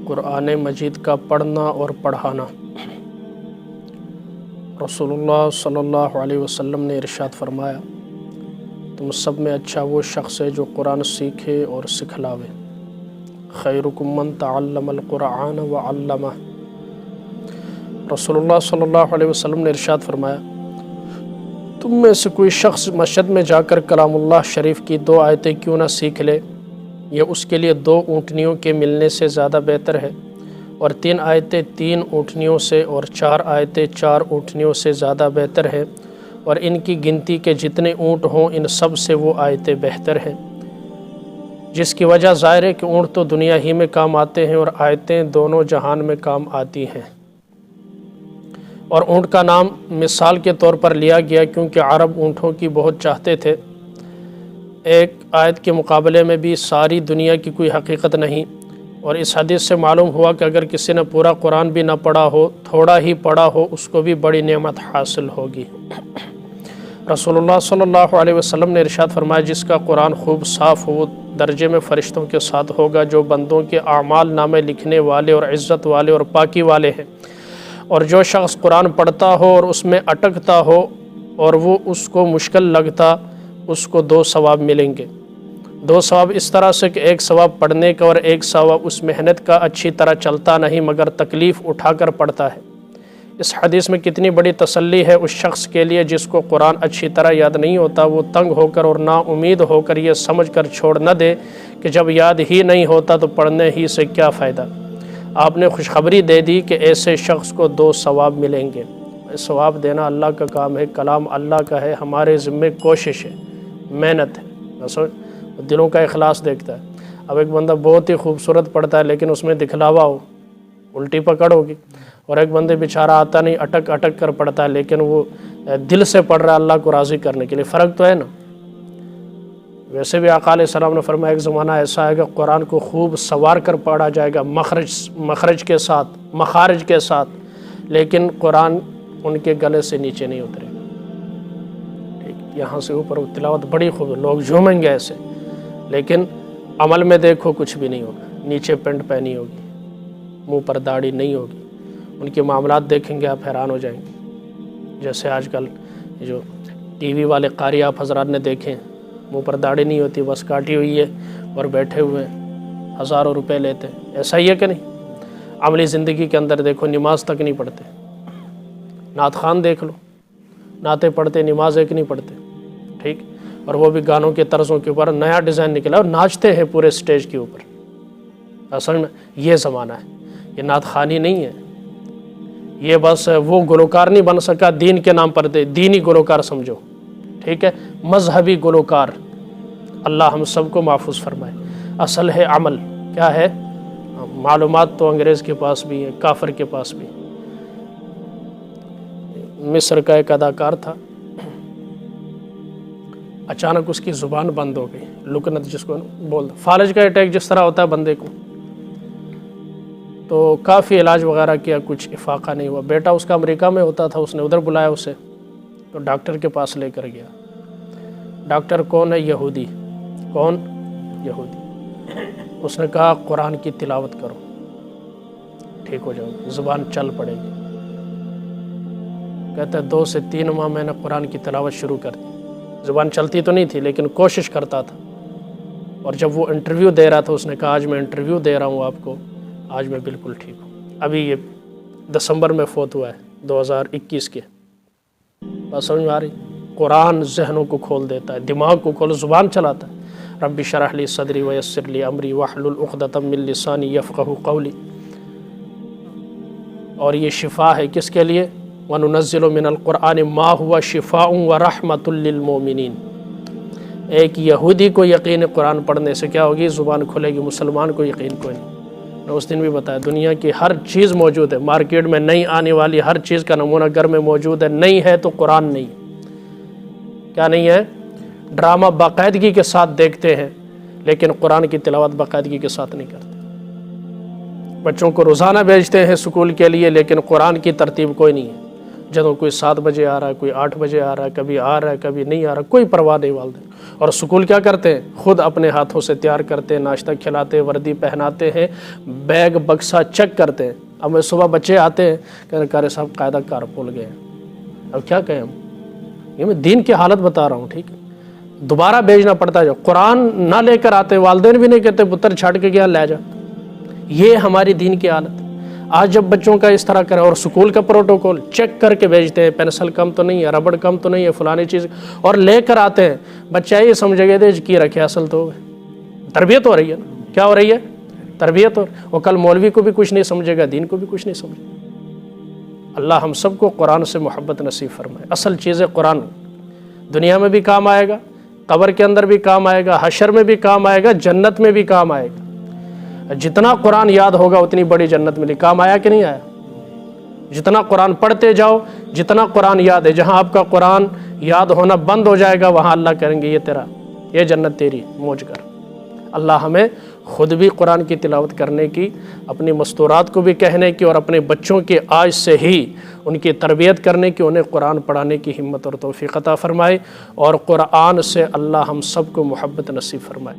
قرآن مجید کا پڑھنا اور پڑھانا۔ رسول اللہ صلی اللہ علیہ وسلم نے ارشاد فرمایا، تم سب میں اچھا وہ شخص ہے جو قرآن سیکھے اور سکھلاوے۔ خیرکم من تعلم القرآن وعلمہ۔ رسول اللہ صلی اللہ علیہ وسلم نے ارشاد فرمایا، تم میں سے کوئی شخص مسجد میں جا کر کلام اللہ شریف کی 2 آیتیں کیوں نہ سیکھ لے، یہ اس کے لیے 2 اونٹنیوں کے ملنے سے زیادہ بہتر ہے، اور 3 آیتیں 3 اونٹنیوں سے اور 4 آیتیں 4 اونٹنیوں سے زیادہ بہتر ہے، اور ان کی گنتی کے جتنے اونٹ ہوں ان سب سے وہ آیتیں بہتر ہیں۔ جس کی وجہ ظاہر ہے کہ اونٹ تو دنیا ہی میں کام آتے ہیں اور آیتیں دونوں جہان میں کام آتی ہیں۔ اور اونٹ کا نام مثال کے طور پر لیا گیا کیونکہ عرب اونٹوں کی بہت چاہتے تھے۔ ایک آیت کے مقابلے میں بھی ساری دنیا کی کوئی حقیقت نہیں، اور اس حدیث سے معلوم ہوا کہ اگر کسی نے پورا قرآن بھی نہ پڑھا ہو، تھوڑا ہی پڑھا ہو، اس کو بھی بڑی نعمت حاصل ہوگی۔ رسول اللہ صلی اللہ علیہ وسلم نے ارشاد فرمایا، جس کا قرآن خوب صاف ہو وہ درجے میں فرشتوں کے ساتھ ہوگا جو بندوں کے اعمال نامے لکھنے والے اور عزت والے اور پاکی والے ہیں، اور جو شخص قرآن پڑھتا ہو اور اس میں اٹکتا ہو اور وہ اس کو مشکل لگتا، اس کو 2 ثواب ملیں گے۔ 2 ثواب اس طرح سے کہ ایک ثواب پڑھنے کا اور ایک ثواب اس محنت کا، اچھی طرح چلتا نہیں مگر تکلیف اٹھا کر پڑھتا ہے۔ اس حدیث میں کتنی بڑی تسلی ہے اس شخص کے لیے جس کو قرآن اچھی طرح یاد نہیں ہوتا، وہ تنگ ہو کر اور نا امید ہو کر یہ سمجھ کر چھوڑ نہ دے کہ جب یاد ہی نہیں ہوتا تو پڑھنے ہی سے کیا فائدہ۔ آپ نے خوشخبری دے دی کہ ایسے شخص کو 2 ثواب ملیں گے۔ ثواب دینا اللہ کا کام ہے، کلام اللہ کا ہے، ہمارے ذمے کوشش ہے، محنت ہے، دلوں کا اخلاص دیکھتا ہے۔ اب ایک بندہ بہت ہی خوبصورت پڑھتا ہے لیکن اس میں دکھلاوا ہو، الٹی پکڑ ہوگی، اور ایک بندے بیچارہ آتا نہیں، اٹک اٹک کر پڑھتا ہے لیکن وہ دل سے پڑھ رہا ہے اللہ کو راضی کرنے کے لیے، فرق تو ہے نا۔ ویسے بھی آقا علیہ السلام نے فرمایا ایک زمانہ ایسا ہے کہ قرآن کو خوب سوار کر پڑھا جائے گا، مخرج کے ساتھ، مخارج کے ساتھ، لیکن قرآن ان کے گلے سے نیچے نہیں اترے گا۔ یہاں سے اوپر تلاوت بڑی خوب، لوگ جھومیں گے ایسے، لیکن عمل میں دیکھو کچھ بھی نہیں ہوگا۔ نیچے پینٹ پہنی ہوگی، منہ پر داڑھی نہیں ہوگی، ان کے معاملات دیکھیں گے آپ حیران ہو جائیں گے۔ جیسے آج کل جو ٹی وی والے قاری آپ حضرات نے دیکھیں، منہ پر داڑھی نہیں ہوتی، بس کاٹی ہوئی ہے اور بیٹھے ہوئے ہزاروں روپے لیتے ہیں، ایسا ہی ہے کہ نہیں؟ عملی زندگی کے اندر دیکھو، نماز تک نہیں پڑھتے۔ نعت خوان دیکھ لو، نعتیں پڑھتے، نماز ایک نہیں پڑھتے، ٹھیک، اور وہ بھی گانوں کے طرزوں کے اوپر نیا ڈیزائن نکلا اور ناچتے ہیں پورے سٹیج کے اوپر۔ اصل میں یہ زمانہ ہے، یہ نعت خوانی نہیں ہے، یہ بس وہ گلوکار نہیں بن سکا دین کے نام پر، دینی گلوکار سمجھو، ٹھیک ہے، مذہبی گلوکار۔ اللہ ہم سب کو محفوظ فرمائے۔ اصل ہے عمل، کیا ہے؟ معلومات تو انگریز کے پاس بھی ہے، کافر کے پاس بھی۔ مصر کا ایک اداکار تھا، اچانک اس کی زبان بند ہو گئی، لکنت جس کو بول، فالج کا اٹیک جس طرح ہوتا ہے بندے کو، تو کافی علاج وغیرہ کیا، کچھ افاقہ نہیں ہوا۔ بیٹا اس کا امریکہ میں ہوتا تھا، اس نے ادھر بلایا اسے، تو ڈاکٹر کے پاس لے کر گیا۔ ڈاکٹر کون ہے؟ یہودی۔ کون؟ یہودی۔ اس نے کہا قرآن کی تلاوت کرو، ٹھیک ہو جاؤ گی، زبان چل پڑے گی۔ کہتا ہے 2 سے 3 ماہ میں نے قرآن کی تلاوت شروع کر دی، زبان چلتی تو نہیں تھی لیکن کوشش کرتا تھا، اور جب وہ انٹرویو دے رہا تھا اس نے کہا آج میں انٹرویو دے رہا ہوں آپ کو، آج میں بالکل ٹھیک ہوں۔ ابھی یہ دسمبر میں فوت ہوا ہے 2021 کے۔ بس سمجھ میں آ رہی؟ قرآن ذہنوں کو کھول دیتا ہے، دماغ کو کھول، زبان چلاتا ہے۔ رب اشرح لی صدری ویسر لی امری واحلل عقدۃ من لسانی یفقہوا قولی۔ اور یہ شفا ہے کس کے لیے؟ وَنُنَزِّلُ مِنَ الْقُرْآنِ مَا هُوَ شِفَاءٌ وَرَحْمَةٌ لِّلْمُؤْمِنِينَ۔ ایک یہودی کو یقین قرآن پڑھنے سے کیا ہوگی؟ زبان کھلے گی، مسلمان کو یقین کوئی نہیں۔ میں اس دن بھی بتایا، دنیا کی ہر چیز موجود ہے، مارکیٹ میں نئی آنے والی ہر چیز کا نمونہ گھر میں موجود ہے، نہیں ہے تو قرآن نہیں۔ کیا نہیں ہے؟ ڈرامہ باقاعدگی کے ساتھ دیکھتے ہیں لیکن قرآن کی تلاوت باقاعدگی کے ساتھ نہیں کرتے۔ بچوں کو روزانہ بھیجتے ہیں اسکول کے لیے لیکن قرآن کی ترتیب کوئی نہیں ہے۔ جدوں کوئی 7 بجے آ رہا ہے، کوئی 8 بجے آ رہا ہے، کبھی آ رہا ہے کبھی نہیں آ رہا، کوئی پرواہ نہیں والدین۔ اور سکول کیا کرتے ہیں؟ خود اپنے ہاتھوں سے تیار کرتے ہیں، ناشتہ کھلاتے ہیں، وردی پہناتے ہیں، بیگ بکسہ چیک کرتے ہیں۔ اب صبح بچے آتے ہیں کہ قاری صاحب قاعدہ کار بھول گئے ہیں، اب کیا کہیں ہم؟ یہ میں دین کی حالت بتا رہا ہوں، ٹھیک ہے؟ دوبارہ بھیجنا پڑتا ہے۔ جو قرآن نہ لے کر آتے، والدین بھی نہیں کہتے پتر چھاڑ کے گیا لے جا۔ یہ ہماری دین کی حالت ہے۔ آج جب بچوں کا اس طرح کریں، اور سکول کا پروٹوکول چیک کر کے بھیجتے ہیں، پینسل کم تو نہیں ہے، ربڑ کم تو نہیں ہے، فلانی چیز، اور لے کر آتے ہیں، بچہ یہ سمجھے گا دے کی رکھے اصل تو تربیت ہو رہی ہے نا۔ کیا ہو رہی ہے؟ تربیت ہو رہی ہے۔ وہ کل مولوی کو بھی کچھ نہیں سمجھے گا، دین کو بھی کچھ نہیں سمجھے گا۔ اللہ ہم سب کو قرآن سے محبت نصیب فرمائے۔ اصل چیز ہے قرآن، دنیا میں بھی کام آئے گا، قبر کے اندر بھی کام آئے گا، حشر میں بھی کام آئے گا، جنت میں بھی کام آئے گا۔ جتنا قرآن یاد ہوگا اتنی بڑی جنت ملی۔ کام آیا کہ نہیں آیا؟ جتنا قرآن پڑھتے جاؤ، جتنا قرآن یاد ہے، جہاں آپ کا قرآن یاد ہونا بند ہو جائے گا وہاں اللہ کہیں گے یہ تیرا، یہ جنت تیری، موج کر۔ اللہ ہمیں خود بھی قرآن کی تلاوت کرنے کی، اپنی مستورات کو بھی کہنے کی، اور اپنے بچوں کے آج سے ہی ان کی تربیت کرنے کی، انہیں قرآن پڑھانے کی ہمت اور توفیق عطا فرمائے، اور قرآن سے اللہ ہم سب کو محبت نصیب فرمائے۔